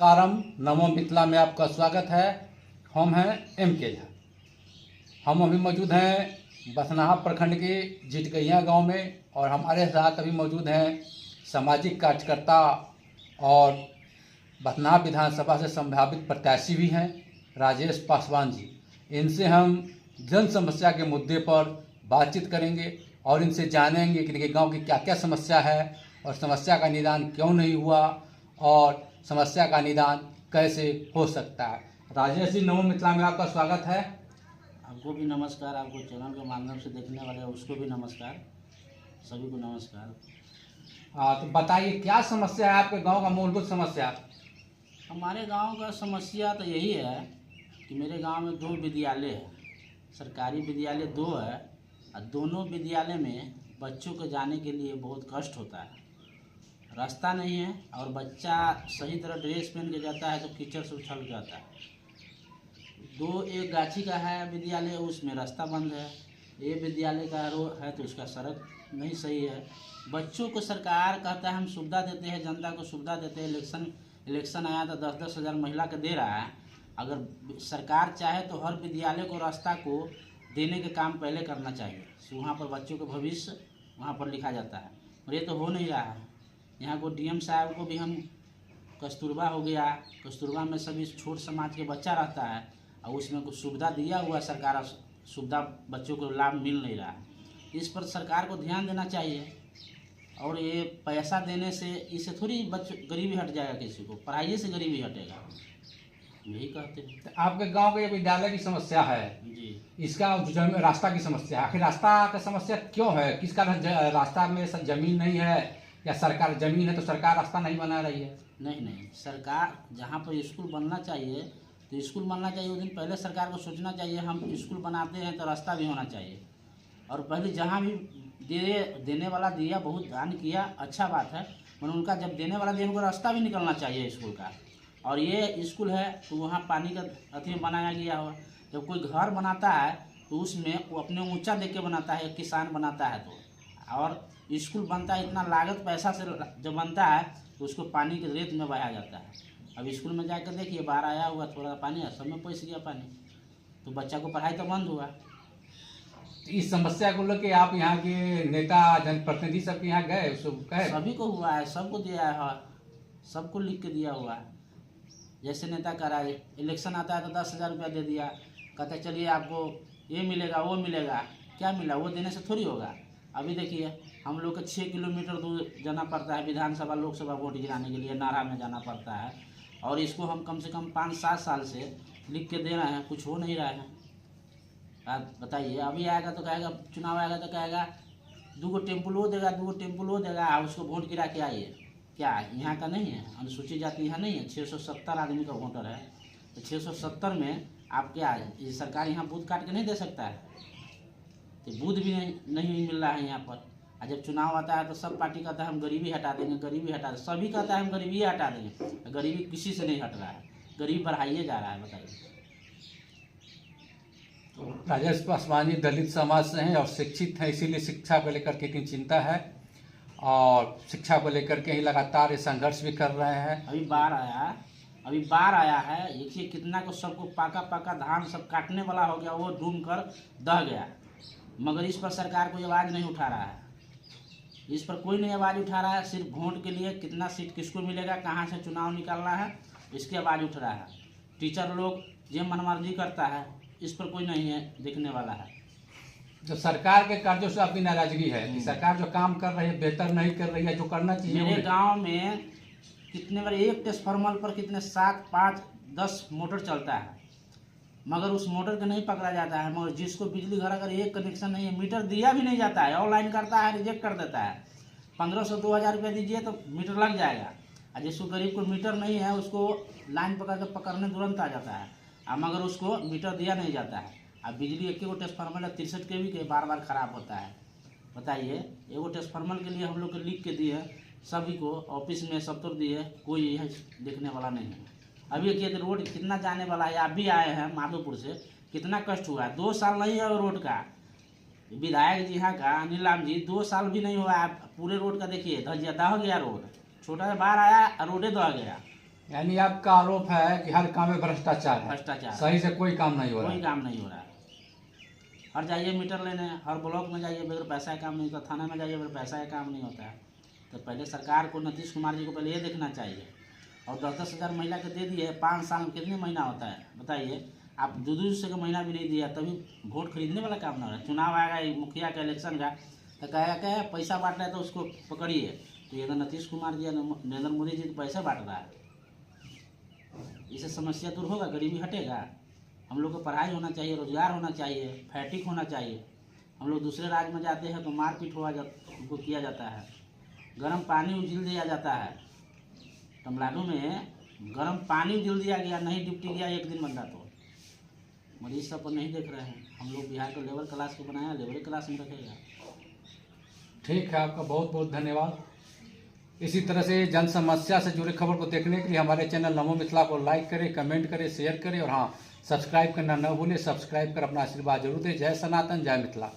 नमस्कारम नमो मिथिला में आपका स्वागत है। हम हैं M.K. झा। हम अभी मौजूद हैं बथनाहा प्रखंड के जिटगैया गांव में और हमारे साथ अभी मौजूद हैं सामाजिक कार्यकर्ता और बथनाहा विधानसभा से संभावित प्रत्याशी भी हैं राजेश पासवान जी। इनसे हम जन समस्या के मुद्दे पर बातचीत करेंगे और इनसे जानेंगे कि गांव की क्या क्या समस्या है और समस्या का निदान क्यों नहीं हुआ और समस्या का निदान कैसे हो सकता है। राजेश जी, नमो मिथिला में आपका स्वागत है। आपको भी नमस्कार, आपको चैनल के माध्यम से देखने वाले उसको भी नमस्कार, सभी को नमस्कार। तो बताइए क्या समस्या है आपके गांव का, मूलभूत समस्या। हमारे गांव का समस्या तो यही है कि मेरे गांव में 2 विद्यालय है, सरकारी विद्यालय 2 है और दोनों विद्यालय में बच्चों को जाने के लिए बहुत कष्ट होता है। रास्ता नहीं है और बच्चा सही तरह ड्रेस पहन के जाता है तो कीचड़ से उछल जाता है। एक गाछी का है विद्यालय, उसमें रास्ता बंद है। ये विद्यालय का रोड है तो उसका सड़क नहीं सही है। बच्चों को सरकार कहता है हम सुविधा देते हैं, जनता को सुविधा देते हैं। इलेक्शन आया तो 10-10 हज़ार महिला को दे रहा है। अगर सरकार चाहे तो हर विद्यालय को रास्ता को देने के काम पहले करना चाहिए। वहाँ पर बच्चों का भविष्य वहाँ पर लिखा जाता है और ये तो हो नहीं रहा है। यहाँ को DM साहब को भी हम कस्तूरबा हो गया, कस्तूरबा में सभी छोट समाज के बच्चा रहता है और उसमें कुछ सुविधा दिया हुआ सरकार, सुविधा बच्चों को लाभ मिल नहीं रहा है। इस पर सरकार को ध्यान देना चाहिए। और ये पैसा देने से इससे थोड़ी गरीबी हट जाएगा, किसी को पढ़ाई से गरीबी हटेगा, यही कहते हैं। तो आपके गांव के विद्यालय की समस्या है जी, इसका रास्ता की समस्या है। आखिर रास्ता का समस्या क्यों है, किस कारण रास्ता में जमीन नहीं है या सरकार जमीन है तो सरकार रास्ता नहीं बना रही है? नहीं, सरकार जहाँ पर स्कूल बनना चाहिए तो स्कूल बनना चाहिए। उस दिन पहले सरकार को सोचना चाहिए हम स्कूल बनाते हैं तो रास्ता भी होना चाहिए। और पहले जहाँ भी देने वाला दिया, बहुत दान किया, अच्छा बात है, मगर उनका जब देने वाला दिया उनको रास्ता भी निकलना चाहिए स्कूल का। और ये स्कूल है तो वहाँ पानी का अथी बनाया गया हो। जब कोई घर बनाता है तो उसमें वो अपने ऊंचा देख के बनाता है, किसान बनाता है तो। और स्कूल बनता है इतना लागत पैसा से जब बनता है तो उसको पानी के रेत में बहाया जाता है। अब स्कूल में जाकर देखिए, बाहर आया हुआ थोड़ा पानी है, सब में पैस गया पानी, तो बच्चा को पढ़ाई तो बंद हुआ। इस समस्या को लेकर आप यहाँ के नेता जनप्रतिनिधि सबके यहाँ गए, उसको कहे? सभी को हुआ है, सबको दिया है, सबको लिख के दिया हुआ है। जैसे नेता कह रहा है, इलेक्शन आता है तो 10,000 रुपया दे दिया, कहते चलिए आपको ये मिलेगा वो मिलेगा। क्या मिला? वो देने से थोड़ी होगा। अभी देखिए हम लोग को 6 किलोमीटर दूर जाना पड़ता है विधानसभा लोकसभा वोट गिराने के लिए, नारा में जाना पड़ता है। और इसको हम कम से कम 5-7 साल से लिख के दे रहे हैं, कुछ हो नहीं रहा है। आप बताइए, अभी आएगा तो कहेगा, चुनाव आएगा तो कहेगा 2 टेम्पू लो देगा, 2 टेम्पू लो देगा, उसको वोट गिरा के आइए। क्या यहाँ का नहीं है? अनुसूचित जाति यहाँ नहीं है? 670 आदमी का वोटर है तो 670 में आप क्या ये सरकार यहाँ बूथ काट के नहीं दे सकता है? तो बूथ भी नहीं मिल रहा है यहाँ पर। और जब चुनाव आता है तो सब पार्टी कहता है हम गरीबी हटा देंगे, गरीबी हटा देंगे, सभी कहता है हम गरीबी हटा देंगे। गरीबी किसी से नहीं हट रहा है, गरीब बढ़ाइए जा रहा है। बताइए। तो राजेश पासवान जी दलित समाज से हैं और शिक्षित हैं, इसीलिए शिक्षा को लेकर के इतनी चिंता है और शिक्षा को लेकर के ही लगातार ये संघर्ष भी कर रहे हैं। अभी बाढ़ आया है, देखिए कितना को सबको पाका धान सब काटने वाला हो गया, वो डूब कर दह गया। मगर इस पर सरकार कोई आवाज़ नहीं उठा रहा है, इस पर कोई नहीं आवाज़ उठा रहा है। सिर्फ वोट के लिए कितना सीट किसको मिलेगा, कहाँ से चुनाव निकलना है, इसकी आवाज़ उठ रहा है। टीचर लोग जो मनमर्जी करता है, इस पर कोई नहीं है देखने वाला है। जो सरकार के कार्यों से आपकी नाराजगी है कि सरकार जो काम कर रही है बेहतर नहीं कर रही है, जो करना चाहिए। मेरे गांव में कितने बार एक ट्रांसफार्मर पर कितने 7, 5, 10 मोटर चलता है, मगर उस मोटर को नहीं पकड़ा जाता है। मगर जिसको बिजली घर अगर एक कनेक्शन नहीं है, मीटर दिया भी नहीं जाता है, ऑनलाइन करता है, रिजेक्ट कर देता है। 1500-2000 रुपया दीजिए तो मीटर लग जाएगा। और जिसको गरीब को मीटर नहीं है उसको लाइन पकड़ने तुरंत आ जाता है, मगर उसको मीटर दिया नहीं जाता है। अब बिजली एक ट्रांसफार्मर 63 kV के बार खराब होता है। बताइए, एगो ट्रांसफार्मर के लिए हम लोग को लिख के दिए, सभी को ऑफिस में सब तो दिए, कोई यह देखने वाला नहीं है। अभी देखिए रोड कितना जाने वाला है, आप भी आए हैं माधोपुर से, कितना कष्ट हुआ है। 2 साल नहीं है रोड का। विधायक जी यहाँ का अनिल राम जी 2 साल भी नहीं हुआ है, पूरे रोड का देखिए दह गया रोड। छोटा सा बाढ़ आया रोडे दह गया। यानी आपका आरोप है कि हर काम में भ्रष्टाचार है, भ्रष्टाचार, सही से कोई काम नहीं हो रहा कोई है। काम नहीं हो रहा है। हर जाइए मीटर लेने, हर ब्लॉक में जाइए बगैर पैसा का काम नहीं होता, थाना में जाइए बगैर पैसा का काम नहीं होता है। तो पहले सरकार को, नीतीश कुमार जी को पहले ये देखना चाहिए। और 10-10 हज़ार महिला के दे दिए, 5 साल में कितने महीना होता है बताइए आप? 2-2 सौ का महीना भी नहीं दिया, तभी वोट खरीदने वाला काम ना हो रहा है। चुनाव आएगा ये मुखिया का, इलेक्शन का, तो क्या पैसा बांट रहा है तो उसको पकड़िए। तो ये तो नीतीश कुमार जी या नरेंद्र मोदी जी तो पैसे बांट रहा है, इससे समस्या दूर होगा, गरीबी हटेगा। हम लोग को पढ़ाई होना चाहिए, रोजगार होना चाहिए, फैटिक होना चाहिए। हम लोग दूसरे राज्य में जाते हैं तो मारपीट उनको किया जाता है, गर्म पानी उजिल दिया जाता है। तमिलनाडु में गर्म पानी उजिल दिया गया, नहीं ड्यूटी गया एक दिन बंदा, तो मरीज सब पर नहीं देख रहे हैं। हम लोग बिहार को लेबर क्लास को बनाया, लेबर क्लास में रखेगा। ठीक है, आपका बहुत बहुत धन्यवाद। इसी तरह से जन समस्या से जुड़ी खबर को देखने के लिए हमारे चैनल नमो मिथिला को लाइक करें, कमेंट करें, शेयर करें और हाँ, सब्सक्राइब करना न भूलें। सब्सक्राइब कर अपना आशीर्वाद जरूर दें। जय सनातन, जय मिथिला।